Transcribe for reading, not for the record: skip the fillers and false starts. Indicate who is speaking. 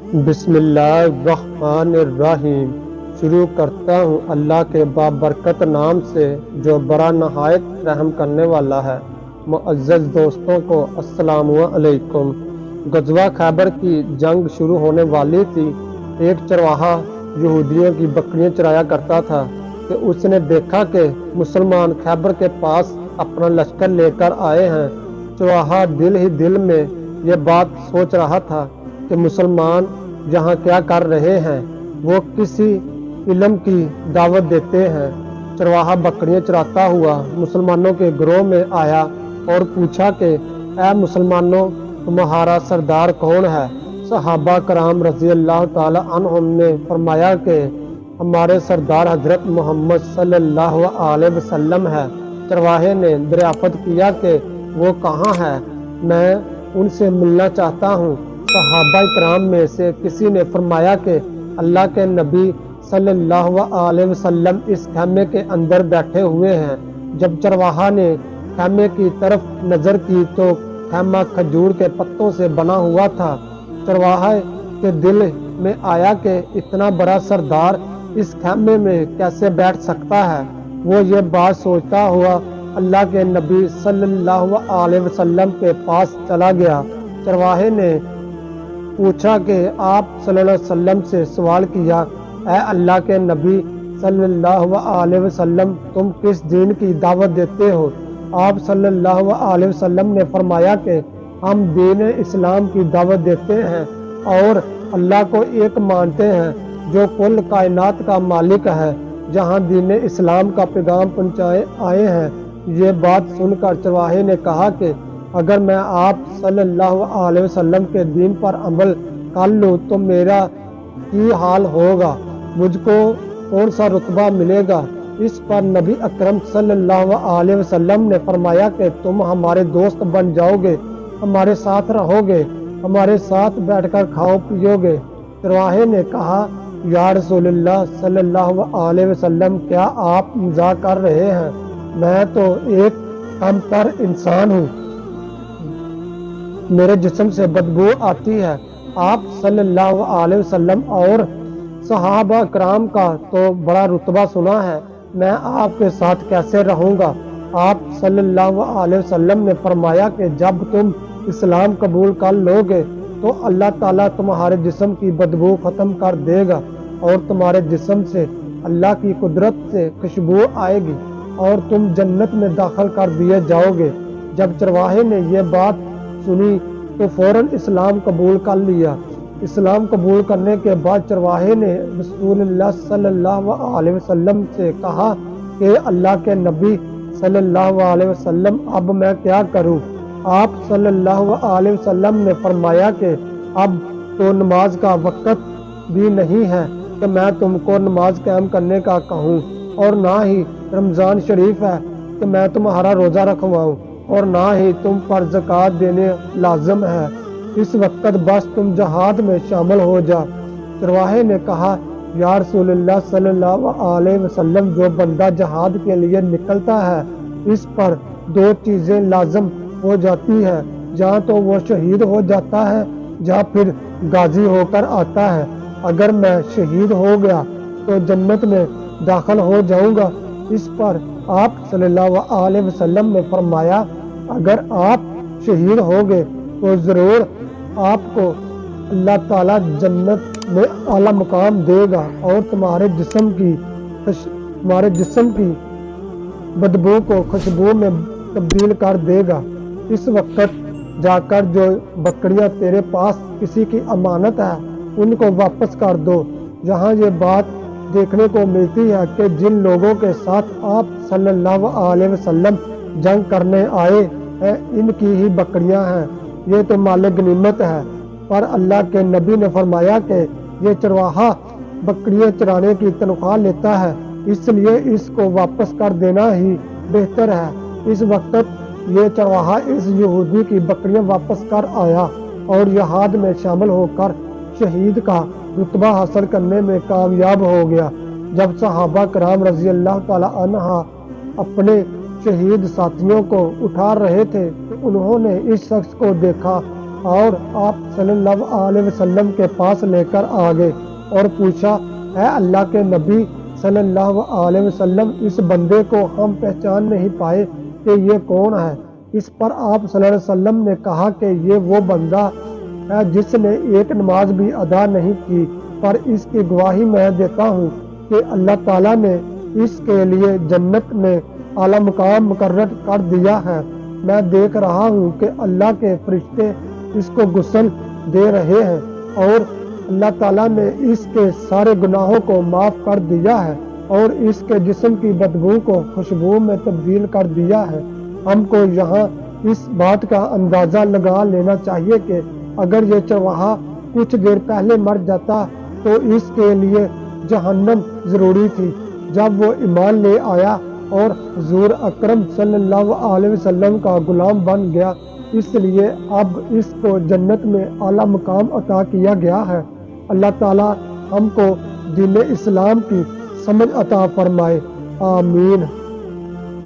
Speaker 1: بسم اللہ الرحمن الرحیم۔ شروع کرتا ہوں اللہ کے بابرکت نام سے جو بڑا نہایت رحم کرنے والا ہے۔ معزز دوستوں کو السلام علیکم۔ غزوہ خیبر کی جنگ شروع ہونے والی تھی۔ ایک چرواہا یہودیوں کی بکریاں چرایا کرتا تھا کہ اس نے دیکھا کہ مسلمان خیبر کے پاس اپنا لشکر لے کر آئے ہیں۔ چرواہا دل ہی دل میں یہ بات سوچ رہا تھا کہ مسلمان یہاں کیا کر رہے ہیں، وہ کسی علم کی دعوت دیتے ہیں۔ چرواہا بکریاں چراتا ہوا مسلمانوں کے گروہ میں آیا اور پوچھا کہ اے مسلمانوں، تمہارا سردار کون ہے؟ صحابہ کرام رضی اللہ تعالی عنہم نے فرمایا کہ ہمارے سردار حضرت محمد صلی اللہ علیہ وسلم ہے۔ چرواہے نے دریافت کیا کہ وہ کہاں ہے، میں ان سے ملنا چاہتا ہوں۔ صحابہ کرام میں سے کسی نے فرمایا کہ اللہ کے نبی صلی اللہ علیہ وسلم اس خیمے کے اندر بیٹھے ہوئے ہیں۔ جب چرواہا نے خیمے کی طرف نظر کی تو خیمہ کھجور کے پتوں سے بنا ہوا تھا۔ چرواہے کے دل میں آیا کہ اتنا بڑا سردار اس خیمے میں کیسے بیٹھ سکتا ہے۔ وہ یہ بات سوچتا ہوا اللہ کے نبی صلی اللہ علیہ وسلم کے پاس چلا گیا۔ چرواہے نے پوچھا کہ آپ صلی اللہ علیہ وسلم سے سوال کیا، اے اللہ کے نبی صلی اللہ علیہ وسلم، تم کس دین کی دعوت دیتے ہو؟ آپ صلی اللہ علیہ وسلم نے فرمایا کہ ہم دین اسلام کی دعوت دیتے ہیں اور اللہ کو ایک مانتے ہیں جو کل کائنات کا مالک ہے، جہاں دین اسلام کا پیغام پہنچائے آئے ہیں۔ یہ بات سن کر چرواہے نے کہا کہ اگر میں آپ صلی اللہ علیہ وسلم کے دین پر عمل کر لوں تو میرا کی حال ہوگا، مجھ کو کون سا رتبہ ملے گا؟ اس پر نبی اکرم صلی اللہ علیہ وسلم نے فرمایا کہ تم ہمارے دوست بن جاؤ گے، ہمارے ساتھ رہو گے، ہمارے ساتھ بیٹھ کر کھاؤ پیو گے۔ چرواہے نے کہا، یا رسول اللہ صلی اللہ علیہ وسلم، کیا آپ مزاح کر رہے ہیں؟ میں تو ایک کم تر انسان ہوں، میرے جسم سے بدبو آتی ہے۔ آپ صلی اللہ علیہ وسلم اور صحابہ کرام کا تو بڑا رتبہ سنا ہے، میں آپ کے ساتھ کیسے رہوں گا؟ آپ صلی اللہ علیہ وسلم نے فرمایا کہ جب تم اسلام قبول کر لو گے تو اللہ تعالیٰ تمہارے جسم کی بدبو ختم کر دے گا اور تمہارے جسم سے اللہ کی قدرت سے خوشبو آئے گی اور تم جنت میں داخل کر دیے جاؤ گے۔ جب چرواہے نے یہ بات سنی تو فوراً اسلام قبول کر لیا۔ اسلام قبول کرنے کے بعد چرواہے نے رسول اللہ صلی اللہ علیہ وسلم سے کہا کہ اللہ کے نبی صلی اللہ علیہ وسلم، اب میں کیا کروں؟ آپ صلی اللہ علیہ وسلم نے فرمایا کہ اب تو نماز کا وقت بھی نہیں ہے کہ میں تم کو نماز قائم کرنے کا کہوں، اور نہ ہی رمضان شریف ہے کہ میں تمہارا روزہ رکھواؤں، اور نہ ہی تم پر زکوٰۃ دینے لازم ہے۔ اس وقت بس تم جہاد میں شامل ہو جا۔ چرواہے نے کہا، یا رسول اللہ صلی اللہ علیہ وسلم، جو بندہ جہاد کے لیے نکلتا ہے اس پر دو چیزیں لازم ہو جاتی ہے، یا تو وہ شہید ہو جاتا ہے یا پھر غازی ہو کر آتا ہے۔ اگر میں شہید ہو گیا تو جنت میں داخل ہو جاؤں گا۔ اس پر آپ صلی اللہ علیہ وسلم نے فرمایا، اگر آپ شہید ہو گئے تو ضرور آپ کو اللہ تعالیٰ جنت میں اعلیٰ مقام دے گا اور تمہارے جسم کی بدبو کو خوشبو میں تبدیل کر دے گا۔ اس وقت جا کر جو بکریاں تیرے پاس کسی کی امانت ہے ان کو واپس کر دو۔ یہاں یہ بات دیکھنے کو ملتی ہے کہ جن لوگوں کے ساتھ آپ صلی اللہ علیہ وسلم جنگ کرنے آئے ہیں ان کی ہی بکریاں ہیں، یہ تو مال غنیمت ہے۔ پر اللہ کے نبی نے فرمایا کہ یہ چرواہا بکریاں چرانے کی تنخواہ لیتا ہے، اس لیے اس کو واپس کر دینا ہی بہتر ہے۔ اس وقت یہ چرواہا اس یہودی کی بکریاں واپس کر آیا اور جہاد میں شامل ہو کر شہید کا رتبہ حاصل کرنے میں کامیاب ہو گیا۔ جب صحابہ کرام رضی اللہ تعالی عنہ اپنے شہید ساتھیوں کو اٹھا رہے تھے تو انہوں نے اس شخص کو دیکھا اور آپ صلی اللہ علیہ وسلم کے پاس لے کر آ گئے اور پوچھا، اے اللہ کے نبی صلی اللہ علیہ وسلم، اس بندے کو ہم پہچان نہیں پائے کہ یہ کون ہے۔ اس پر آپ صلی اللہ علیہ وسلم نے کہا کہ یہ وہ بندہ ہے جس نے ایک نماز بھی ادا نہیں کی، پر اس کی گواہی میں دیتا ہوں کہ اللہ تعالیٰ نے اس کے لیے جنت میں اعلیٰ مقام مقرر کر دیا ہے۔ میں دیکھ رہا ہوں کہ اللہ کے فرشتے اس کو غسل دے رہے ہیں اور اللہ تعالیٰ نے اس کے سارے گناہوں کو معاف کر دیا ہے اور اس کے جسم کی بدبو کو خوشبو میں تبدیل کر دیا ہے۔ ہم کو یہاں اس بات کا اندازہ لگا لینا چاہیے کہ اگر یہ چرواہا کچھ دیر پہلے مر جاتا تو اس کے لیے جہنم ضروری تھی۔ جب وہ ایمان لے آیا اور حضور اکرم صلی اللہ علیہ وسلم کا غلام بن گیا، اس لیے اب اس کو جنت میں اعلیٰ مقام عطا کیا گیا ہے۔ اللہ تعالی ہم کو دین اسلام کی سمجھ عطا فرمائے، آمین۔